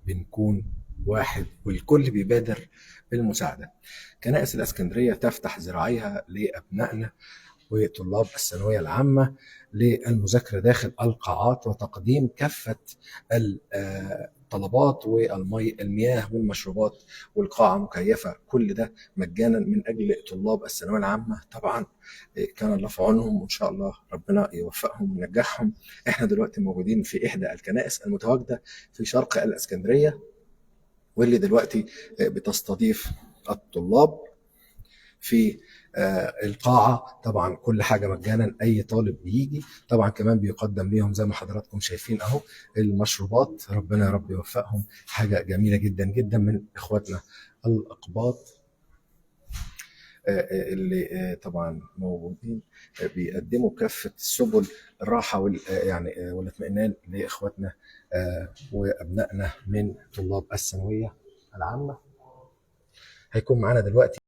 بنكون واحد والكل بيبادر بالمساعدة. كنائس الإسكندرية تفتح ذراعيها لأبنائنا وطلاب الثانوية العامة للمذاكرة داخل القاعات وتقديم كافة الطلبات والمياه والمشروبات، والقاعة مكيفة، كل ده مجانا من أجل طلاب الثانوية العامة. طبعا كان الله في عونهم، وإن شاء الله ربنا يوفقهم وينجحهم. احنا دلوقتي موجودين في إحدى الكنائس المتواجدة في شرق الإسكندرية، واللي دلوقتي بتستضيف الطلاب في القاعة. طبعا كل حاجة مجانا، أي طالب بيجي طبعا كمان بيقدم ليهم زي ما حضراتكم شايفين أهو المشروبات. ربنا يا رب يوفقهم، حاجة جميلة جدا جدا من إخواتنا الأقباط اللي طبعا موجودين بيقدموا كافة سبل الراحة والاطمئنان لإخواتنا وأبنائنا من طلاب الثانوية العامة. هيكون معانا دلوقتي